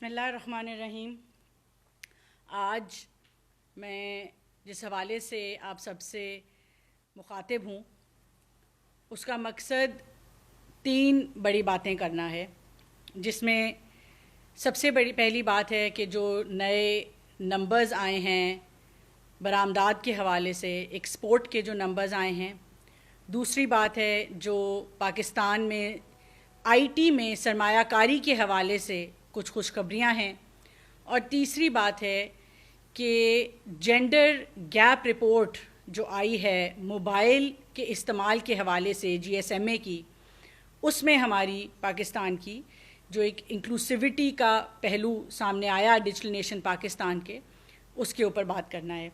بسم اللہ الرحمن الرحیم۔ آج میں جس حوالے سے آپ سب سے مخاطب ہوں اس کا مقصد 3 بڑی باتیں کرنا ہے، جس میں سب سے پہلی بات ہے کہ جو نئے نمبرز آئے ہیں برآمدات کے حوالے سے، ایکسپورٹ کے جو نمبرز آئے ہیں۔ دوسری بات ہے جو پاکستان میں آئی ٹی میں سرمایہ کاری کے حوالے سے کچھ خوشخبریاں ہیں، اور تیسری بات ہے کہ جینڈر گیپ رپورٹ جو آئی ہے موبائل کے استعمال کے حوالے سے GSMA کی، اس میں ہماری پاکستان کی جو ایک انکلوسیوٹی کا پہلو سامنے آیا ڈیجیٹل نیشن پاکستان کے، اس کے اوپر بات کرنا ہے۔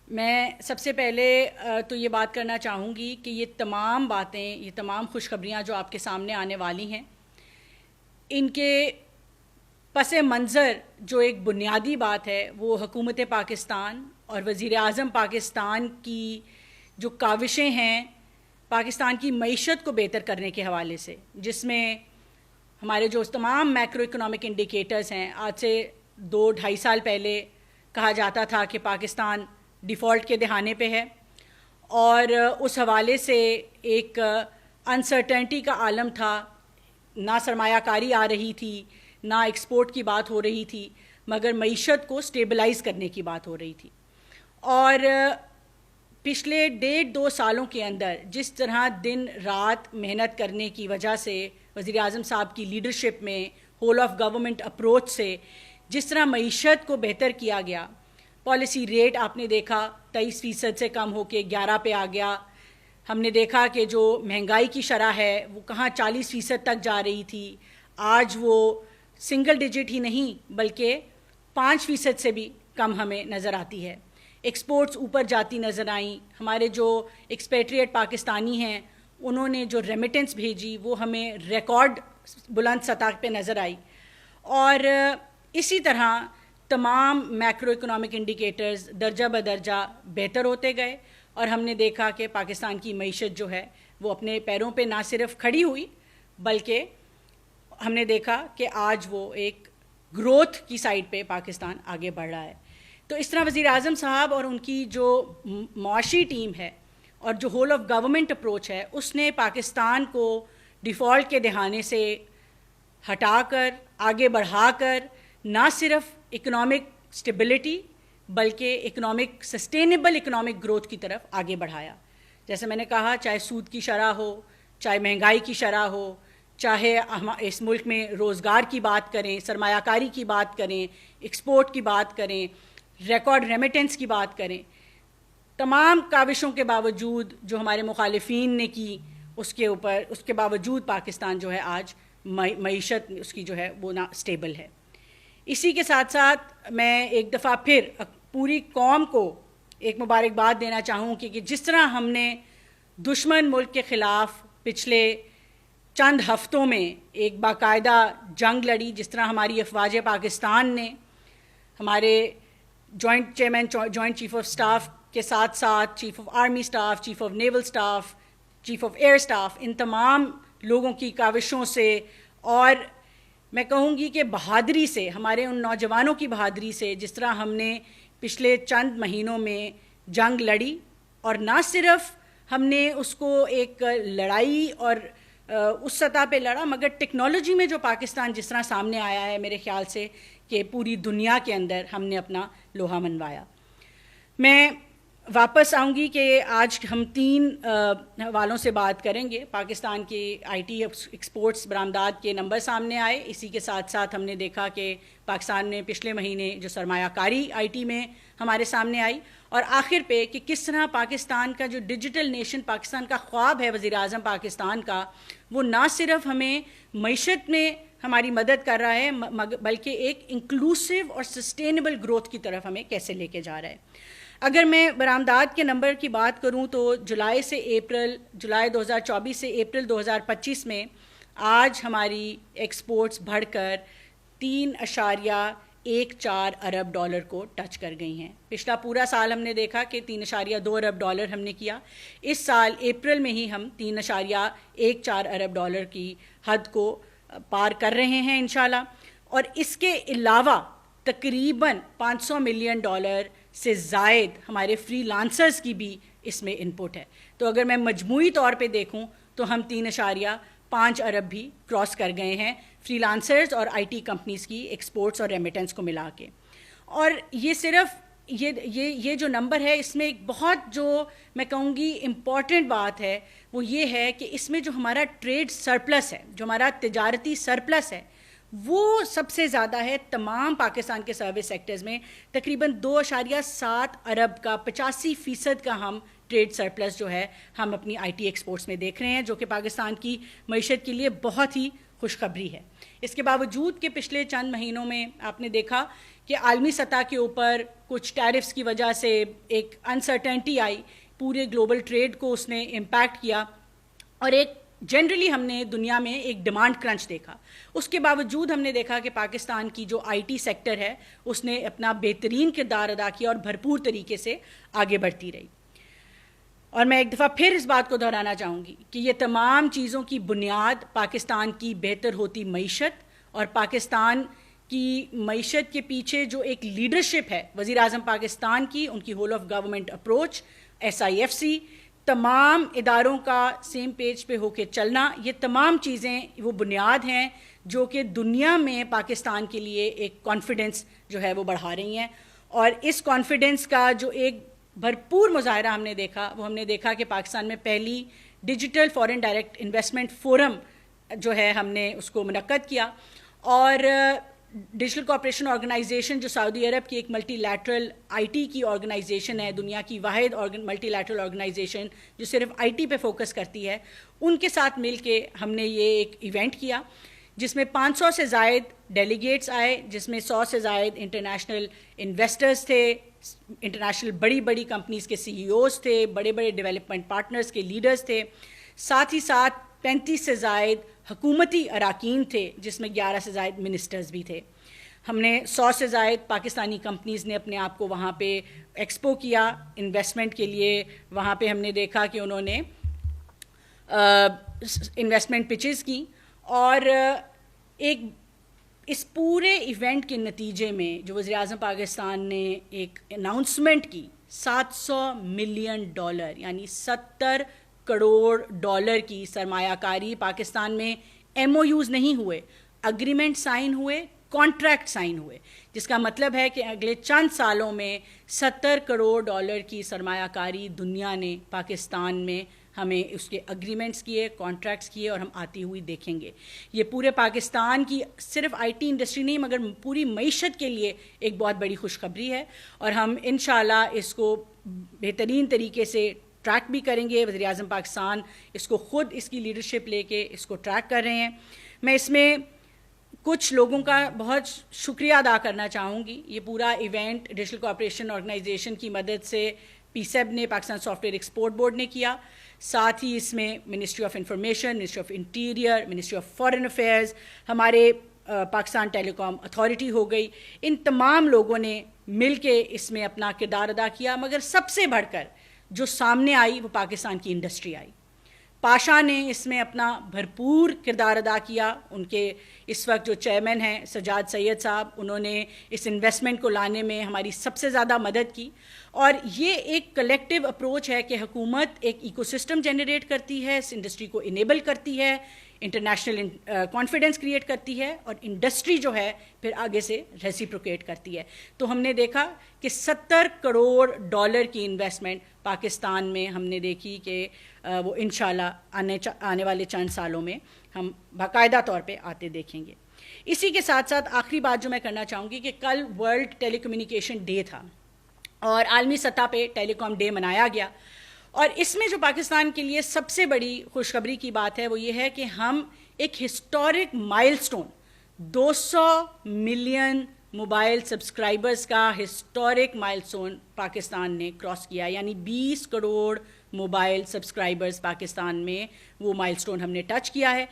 میں سب سے پہلے تو یہ بات کرنا چاہوں گی کہ یہ تمام باتیں، یہ تمام خوشخبریاں جو آپ کے سامنے آنے والی ہیں، ان کے پس منظر جو ایک بنیادی بات ہے وہ حکومت پاکستان اور وزیر اعظم پاکستان کی جو کاوشیں ہیں پاکستان کی معیشت کو بہتر کرنے کے حوالے سے، جس میں ہمارے جو تمام میکرو اکنامک انڈیکیٹرز ہیں، آج سے 2-2.5 سال پہلے کہا جاتا تھا کہ پاکستان ڈیفالٹ کے دہانے پہ ہے، اور اس حوالے سے ایک انسرٹنٹی کا عالم تھا، نہ سرمایہ کاری آ رہی تھی، نہ ایکسپورٹ کی بات ہو رہی تھی، مگر معیشت کو سٹیبلائز کرنے کی بات ہو رہی تھی۔ اور پچھلے 1.5-2 سالوں کے اندر جس طرح دن رات محنت کرنے کی وجہ سے وزیر اعظم صاحب کی لیڈرشپ میں ہول آف گورنمنٹ اپروچ سے جس طرح معیشت کو بہتر کیا گیا، پالیسی ریٹ آپ نے دیکھا 23% سے کم ہو کے 11 پہ آ گیا۔ ہم نے دیکھا کہ جو مہنگائی کی شرح ہے وہ کہاں 40% تک جا رہی تھی، آج وہ سنگل ڈیجٹ ہی نہیں بلکہ 5% سے بھی کم ہمیں نظر آتی ہے۔ ایکسپورٹس اوپر جاتی نظر آئیں، ہمارے جو ایکسپیٹریٹ پاکستانی ہیں انہوں نے جو ریمیٹنس بھیجی وہ ہمیں ریکارڈ بلند سطح پہ نظر آئی، اور اسی طرح تمام میکرو اکنامک انڈیکیٹرز درجہ بدرجہ بہتر ہوتے گئے، اور ہم نے دیکھا کہ پاکستان کی معیشت جو ہے وہ اپنے پیروں پہ نہ صرف کھڑی ہوئی بلکہ ہم نے دیکھا کہ آج وہ ایک گروتھ کی سائڈ پہ پاکستان آگے بڑھ رہا ہے۔ تو اس طرح وزیر اعظم صاحب اور ان کی جو معاشی ٹیم ہے اور جو ہول آف گورنمنٹ اپروچ ہے، اس نے پاکستان کو ڈیفالٹ کے دہانے سے ہٹا کر آگے بڑھا کر نہ صرف اکنامک سٹیبلٹی بلکہ اکنامک سسٹینیبل اکنامک گروتھ کی طرف آگے بڑھایا۔ جیسے میں نے کہا، چاہے سود کی شرح ہو، چاہے مہنگائی کی شرح ہو، چاہے اس ملک میں روزگار کی بات کریں، سرمایہ کاری کی بات کریں، ایکسپورٹ کی بات کریں، ریکارڈ ریمیٹنس کی بات کریں، تمام کاوشوں کے باوجود جو ہمارے مخالفین نے کی اس کے باوجود پاکستان جو ہے آج معیشت اس کی جو ہے وہ نہ سٹیبل ہے۔ اسی کے ساتھ ساتھ میں ایک دفعہ پھر پوری قوم کو ایک مبارکباد دینا چاہوں کہ جس طرح ہم نے دشمن ملک کے خلاف پچھلے چند ہفتوں میں ایک باقاعدہ جنگ لڑی، جس طرح ہماری افواج پاکستان نے ہمارے joint chairman joint chief of staff کے ساتھ ساتھ chief of army staff, chief of naval staff, chief of air staff, ان تمام لوگوں کی کاوشوں سے اور میں کہوں گی کہ بہادری سے، ہمارے ان نوجوانوں کی بہادری سے، جس طرح ہم نے پچھلے چند مہینوں میں جنگ لڑی، اور نہ صرف ہم نے اس کو ایک لڑائی اور اس سطح پہ لڑا، مگر ٹیکنالوجی میں جو پاکستان جس طرح سامنے آیا ہے، میرے خیال سے کہ پوری دنیا کے اندر ہم نے اپنا لوہا منوایا۔ میں واپس آؤں گی کہ آج ہم 3 حوالوں سے بات کریں گے۔ پاکستان کی آئی ٹی ایکسپورٹس برآمدات کے نمبر سامنے آئے، اسی کے ساتھ ساتھ ہم نے دیکھا کہ پاکستان میں پچھلے مہینے جو سرمایہ کاری آئی ٹی میں ہمارے سامنے آئی، اور آخر پہ کہ کس طرح پاکستان کا جو ڈیجیٹل نیشن پاکستان کا خواب ہے وزیر اعظم پاکستان کا، وہ نہ صرف ہمیں معیشت میں ہماری مدد کر رہا ہے بلکہ ایک انکلوسیو اور سسٹینیبل گروتھ کی طرف ہمیں کیسے لے کے جا رہا ہے۔ اگر میں برآمدات کے نمبر کی بات کروں تو جولائی 2024 سے اپریل 2025 میں آج ہماری ایکسپورٹس بڑھ کر $3.14 ارب کو ٹچ کر گئی ہیں۔ پچھلا پورا سال ہم نے دیکھا کہ $3.2 ارب ہم نے کیا، اس سال اپریل میں ہی ہم $3.14 ارب کی حد کو پار کر رہے ہیں انشاءاللہ. اور اس کے علاوہ تقریباً $500 ملین سے زائد ہمارے فری لانسرز کی بھی اس میں ان پٹ ہے. تو اگر میں مجموعی طور پہ دیکھوں تو ہم 3.5 ارب بھی کراس کر گئے ہیں فری لانسرز اور آئی ٹی کمپنیز کی ایکسپورٹس اور ریمیٹنس کو ملا کے. اور یہ صرف یہ جو نمبر ہے اس میں ایک بہت جو میں کہوں گی امپورٹنٹ بات ہے وہ یہ ہے کہ اس میں جو ہمارا ٹریڈ سرپلس ہے, جو ہمارا تجارتی سرپلس ہے, وہ سب سے زیادہ ہے تمام پاکستان کے سروس سیکٹرز میں. تقریباً 2.7 ارب کا 85% کا ہم ٹریڈ سرپلس جو ہے ہم اپنی آئی ٹی ایکسپورٹس میں دیکھ رہے ہیں, جو کہ پاکستان کی معیشت کے لیے بہت ہی خوشخبری ہے. اس کے باوجود کہ پچھلے چند مہینوں میں آپ نے دیکھا کہ عالمی سطح کے اوپر کچھ ٹیرفس کی وجہ سے ایک انسرٹنٹی آئی, پورے گلوبل ٹریڈ کو اس نے امپیکٹ کیا, اور ایک جنرلی ہم نے دنیا میں ایک ڈیمانڈ کرنچ دیکھا. اس کے باوجود ہم نے دیکھا کہ پاکستان کی جو آئی ٹی سیکٹر ہے اس نے اپنا بہترین کردار ادا کیا اور بھرپور طریقے سے آگے بڑھتی رہی. اور میں ایک دفعہ پھر اس بات کو دہرانا چاہوں گی کہ یہ تمام چیزوں کی بنیاد پاکستان کی بہتر ہوتی معیشت اور پاکستان کی معیشت کے پیچھے جو ایک لیڈرشپ ہے وزیر اعظم پاکستان کی, ان کی whole of government approach, SIFC, تمام اداروں کا سیم پیج پہ ہو کے چلنا, یہ تمام چیزیں وہ بنیاد ہیں جو کہ دنیا میں پاکستان کے لیے ایک کانفیڈنس جو ہے وہ بڑھا رہی ہیں. اور اس کانفیڈنس کا جو ایک بھرپور مظاہرہ ہم نے دیکھا وہ ہم نے دیکھا کہ پاکستان میں پہلی digital foreign direct investment forum جو ہے ہم نے اس کو منعقد کیا, اور ڈیجیٹل کوآپریشن آرگنائزیشن جو سعودی عرب کی ایک ملٹی لیٹرل آئی ٹی کی آرگنائزیشن ہے, دنیا کی واحد ملٹی لیٹرل آرگنائزیشن جو صرف آئی ٹی پہ فوکس کرتی ہے, ان کے ساتھ مل کے ہم نے یہ ایک ایونٹ کیا جس میں 500 سے زائد ڈیلیگیٹس آئے, جس میں 100 سے زائد انٹرنیشنل انویسٹرز تھے, انٹرنیشنل بڑی کمپنیز کے CEOs تھے, بڑے ڈیولپمنٹ پارٹنرز کے لیڈرز تھے, ساتھ ہی ساتھ 35 سے زائد حکومتی اراکین تھے جس میں 11 سے زائد منسٹرز بھی تھے. ہم نے 100 سے زائد پاکستانی کمپنیز نے اپنے آپ کو وہاں پہ ایکسپو کیا انویسٹمنٹ کے لیے. وہاں پہ ہم نے دیکھا کہ انہوں نے انویسٹمنٹ پچز کی, اور ایک اس پورے ایونٹ کے نتیجے میں جو وزیر اعظم پاکستان نے ایک اناؤنسمنٹ کی, $700 ملین یعنی $70 کروڑ کی سرمایہ کاری پاکستان میں. MOUs نہیں ہوئے, اگریمنٹ سائن ہوئے, کانٹریکٹ سائن ہوئے, جس کا مطلب ہے کہ اگلے چند سالوں میں $70 کروڑ کی سرمایہ کاری دنیا نے پاکستان میں ہمیں اس کے اگریمنٹس کیے, کانٹریکٹس کیے, اور ہم آتی ہوئی دیکھیں گے. یہ پورے پاکستان کی صرف آئی ٹی انڈسٹری نہیں مگر پوری معیشت کے لیے ایک بہت بڑی خوشخبری ہے, اور ہم انشاءاللہ اس کو بہترین طریقے سے ٹریک بھی کریں گے. وزیر اعظم پاکستان اس کو خود اس کی لیڈرشپ لے کے اس کو ٹریک کر رہے ہیں. میں اس میں کچھ لوگوں کا بہت شکریہ ادا کرنا چاہوں گی. یہ پورا ایونٹ ڈیجیٹل کوآپریشن آرگنائزیشن کی مدد سے PSEB نے, پاکستان سافٹ ویئر ایکسپورٹ بورڈ نے کیا, ساتھ ہی اس میں ministry of information, ministry of interior, ministry of foreign affairs, ہمارے پاکستان ٹیلی کام اتھارٹی ہو گئی, ان تمام لوگوں نے مل کے اس میں اپنا کردار ادا کیا. مگر سب سے بڑھ کر جو سامنے آئی وہ پاکستان کی انڈسٹری آئی. پاشا نے اس میں اپنا بھرپور کردار ادا کیا. ان کے اس وقت جو چیئرمین ہیں سجاد سید صاحب, انہوں نے اس انویسٹمنٹ کو لانے میں ہماری سب سے زیادہ مدد کی. اور یہ ایک کلیکٹیو اپروچ ہے کہ حکومت ایک ایکو سسٹم جنریٹ کرتی ہے, اس انڈسٹری کو انیبل کرتی ہے, انٹرنیشنل کانفیڈنس کریٹ کرتی ہے, اور انڈسٹری جو ہے پھر آگے سے ریسیپروکیٹ کرتی ہے. تو ہم نے دیکھا کہ $70 کروڑ کی انویسٹمنٹ پاکستان میں ہم نے دیکھی کہ وہ انشاءاللہ آنے والے چند سالوں میں ہم باقاعدہ طور پہ آتے دیکھیں گے. اسی کے ساتھ ساتھ آخری بات جو میں کرنا چاہوں گی کہ کل ورلڈ ٹیلی کمیونیکیشن ڈے تھا اور عالمی سطح پہ ٹیلی کام ڈے منایا گیا. اور اس میں جو پاکستان کے لیے سب سے بڑی خوشخبری کی بات ہے وہ یہ ہے کہ ہم ایک ہسٹورک مائل سٹون 200 ملین موبائل سبسکرائبرز کا ہسٹورک مائل سٹون پاکستان نے کراس کیا. یعنی 20 کروڑ موبائل سبسکرائبرز پاکستان میں وہ مائل سٹون ہم نے ٹچ کیا ہے,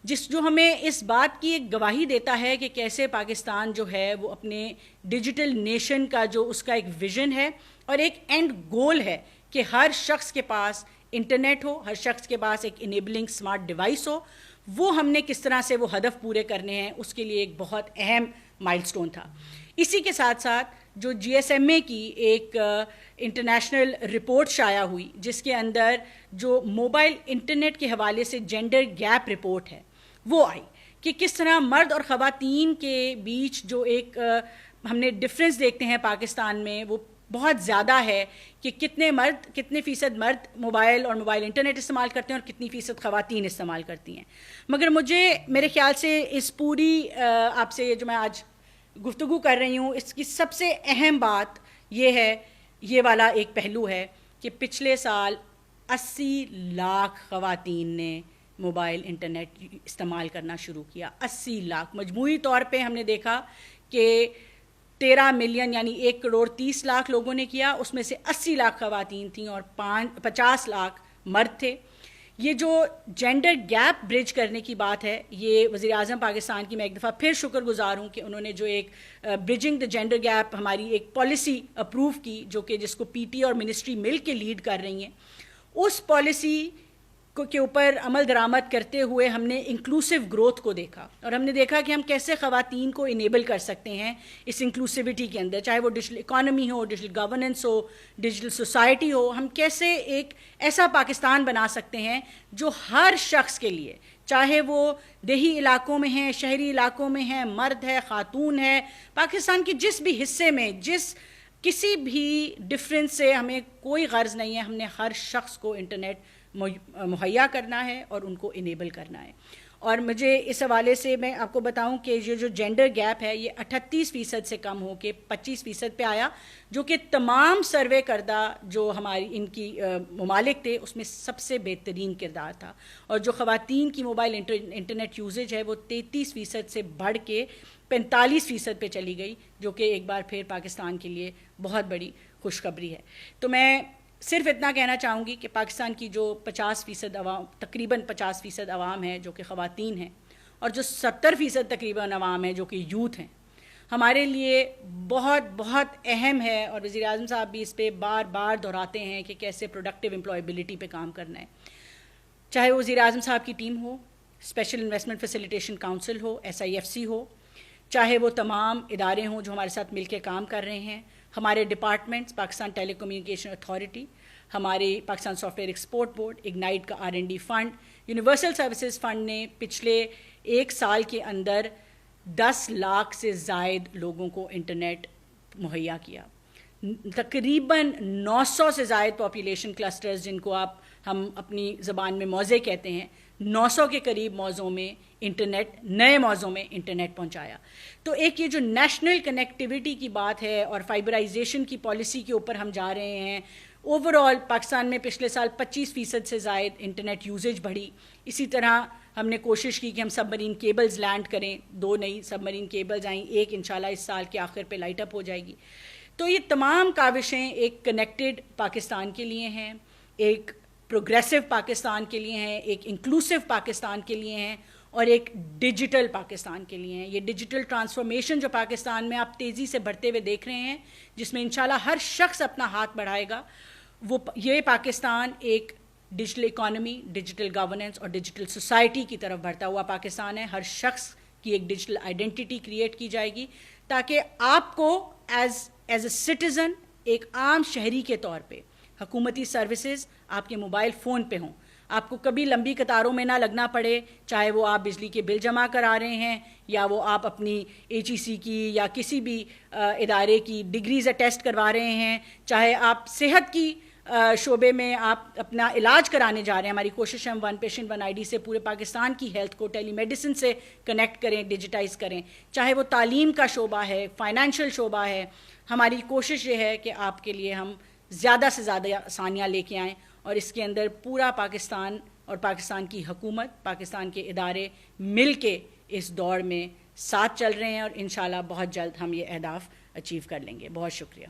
جو ہمیں اس بات کی ایک گواہی دیتا ہے کہ کیسے پاکستان جو ہے وہ اپنے ڈیجیٹل نیشن کا جو اس کا ایک ویژن ہے اور ایک اینڈ گول ہے کہ ہر شخص کے پاس انٹرنیٹ ہو, ہر شخص کے پاس ایک انیبلنگ سمارٹ ڈیوائس ہو, وہ ہم نے کس طرح سے وہ ہدف پورے کرنے ہیں، اس کے لیے ایک بہت اہم مائل سٹون تھا۔ اسی کے ساتھ ساتھ جو جی ایس ایم اے کی ایک انٹرنیشنل رپورٹ شائع ہوئی، جس کے اندر جو موبائل انٹرنیٹ کے حوالے سے جینڈر گیپ رپورٹ ہے وہ آئی، کہ کس طرح مرد اور خواتین کے بیچ جو ایک ہم نے ڈفرینس دیکھتے ہیں پاکستان میں، وہ بہت زیادہ ہے، کہ کتنے فیصد مرد موبائل اور موبائل انٹرنیٹ استعمال کرتے ہیں اور کتنی فیصد خواتین استعمال کرتی ہیں۔ مگر میرے خیال سے اس پوری آپ سے جو میں آج گفتگو کر رہی ہوں، اس کی سب سے اہم بات یہ ہے، یہ والا ایک پہلو ہے کہ پچھلے سال 80 لاکھ خواتین نے موبائل انٹرنیٹ استعمال کرنا شروع کیا۔ 80 لاکھ مجموعی طور پہ ہم نے دیکھا کہ 13 ملین یعنی 1 کروڑ 30 لاکھ لوگوں نے کیا، اس میں سے 80 لاکھ خواتین تھیں اور 50 لاکھ مرد تھے۔ یہ جو جینڈر گیپ برج کرنے کی بات ہے، یہ وزیر اعظم پاکستان کی میں ایک دفعہ پھر شکر گزار ہوں کہ انہوں نے جو ایک برجنگ دا جینڈر گیپ ہماری ایک پالیسی اپروو کی، جس کو پی ٹی اور منسٹری مل کے لیڈ کر رہی ہیں، اس پالیسی کے اوپر عمل درآمد کرتے ہوئے ہم نے انکلوسیو گروتھ کو دیکھا، اور ہم نے دیکھا کہ ہم کیسے خواتین کو انیبل کر سکتے ہیں اس انکلوسیوٹی کے اندر، چاہے وہ ڈیجیٹل اکانومی ہو، ڈیجیٹل گورننس ہو، ڈیجیٹل سوسائٹی ہو۔ ہم کیسے ایک ایسا پاکستان بنا سکتے ہیں جو ہر شخص کے لیے، چاہے وہ دیہی علاقوں میں ہیں، شہری علاقوں میں ہیں، مرد ہے، خاتون ہے، پاکستان کے جس بھی حصے میں کسی بھی ڈفرینس سے ہمیں کوئی غرض نہیں ہے، ہم نے ہر شخص کو انٹرنیٹ مہیا کرنا ہے اور ان کو انیبل کرنا ہے۔ اور مجھے اس حوالے سے میں آپ کو بتاؤں کہ یہ جو جینڈر گیپ ہے یہ 38% سے کم ہو کے 25% پہ آیا، جو کہ تمام سروے کردہ جو ہماری ان کی ممالک تھے اس میں سب سے بہترین کردار تھا۔ اور جو خواتین کی موبائل انٹرنیٹ یوزیج ہے وہ 33% سے بڑھ کے 45% پہ چلی گئی، جو کہ ایک بار پھر پاکستان کے لیے بہت بڑی خوشخبری ہے۔ تو میں صرف اتنا کہنا چاہوں گی کہ پاکستان کی جو 50% عوام، تقریباً 50% عوام ہے جو کہ خواتین ہیں، اور جو 70% تقریباً عوام ہے جو کہ یوتھ ہیں، ہمارے لیے بہت بہت اہم ہے، اور وزیر اعظم صاحب بھی اس پہ بار بار دہراتے ہیں کہ کیسے پروڈکٹیو امپلائیبلٹی پہ کام کرنا ہے، چاہے وہ وزیر اعظم صاحب کی ٹیم ہو، اسپیشل انویسٹمنٹ فیسیلیٹیشن کاؤنسل ہو، SIFC ہو، چاہے وہ تمام ادارے ہوں جو ہمارے ساتھ مل کے کام کر رہے ہیں، ہمارے ڈپارٹمنٹس، پاکستان ٹیلی کمیونیکیشن اتھارٹی، ہمارے پاکستان سافٹ ویئر ایکسپورٹ بورڈ، اگنائٹ کا R&D fund, universal services fund نے پچھلے 1 سال کے اندر 10 لاکھ سے زائد لوگوں کو انٹرنیٹ مہیا کیا۔ تقریباً 900 سے زائد پاپولیشن کلسٹرز، جن کو ہم اپنی زبان میں موضع کہتے ہیں، 900 کے قریب موضوع میں نئے موضوع میں انٹرنیٹ پہنچایا۔ تو ایک یہ جو نیشنل کنیکٹیویٹی کی بات ہے اور فائبرائزیشن کی پالیسی کے اوپر ہم جا رہے ہیں، اوورآل پاکستان میں پچھلے سال 25% سے زائد انٹرنیٹ یوزیج بڑھی۔ اسی طرح ہم نے کوشش کی کہ ہم سب مرین کیبلز لینڈ کریں، 2 نئی سب مرین کیبلز آئیں، ایک انشاءاللہ اس سال کے آخر پہ لائٹ اپ ہو جائے گی۔ تو یہ تمام کاوشیں ایک کنیکٹڈ پاکستان کے لیے ہیں، ایک پروگریسو پاکستان کے لیے ہیں، ایک انکلوسیو پاکستان کے لیے ہیں، اور ایک ڈیجیٹل پاکستان کے لیے ہیں۔ یہ ڈیجیٹل ٹرانسفارمیشن جو پاکستان میں آپ تیزی سے بڑھتے ہوئے دیکھ رہے ہیں، جس میں انشاءاللہ ہر شخص اپنا ہاتھ بڑھائے گا، یہ پاکستان ایک ڈیجیٹل اکانومی، ڈیجیٹل گورننس اور ڈیجیٹل سوسائٹی کی طرف بڑھتا ہوا پاکستان ہے۔ ہر شخص کی ایک ڈیجیٹل آئیڈینٹی کریٹ کی جائے گی، تاکہ آپ کو ایز اے سٹیزن، ایک عام شہری کے طور پہ حکومتی سروسز آپ کے موبائل فون پہ ہوں، آپ کو کبھی لمبی قطاروں میں نہ لگنا پڑے، چاہے وہ آپ بجلی کے بل جمع کرا رہے ہیں، یا وہ آپ اپنی HEC کی یا کسی بھی ادارے کی ڈگریز اٹیسٹ کروا رہے ہیں، چاہے آپ صحت کی شعبے میں آپ اپنا علاج کرانے جا رہے ہیں۔ ہماری کوشش ہے ہم 1 پیشنٹ 1 ID سے پورے پاکستان کی ہیلتھ کو ٹیلی میڈیسن سے کنیکٹ کریں، ڈیجیٹائز کریں، چاہے وہ تعلیم کا شعبہ ہے، فائنینشیل شعبہ ہے۔ ہماری کوشش یہ ہے کہ آپ کے لیے ہم زیادہ سے زیادہ آسانیاں لے کے آئیں، اور اس کے اندر پورا پاکستان اور پاکستان کی حکومت، پاکستان کے ادارے مل کے اس دوڑ میں ساتھ چل رہے ہیں، اور انشاءاللہ بہت جلد ہم یہ اہداف اچیو کر لیں گے۔ بہت شکریہ۔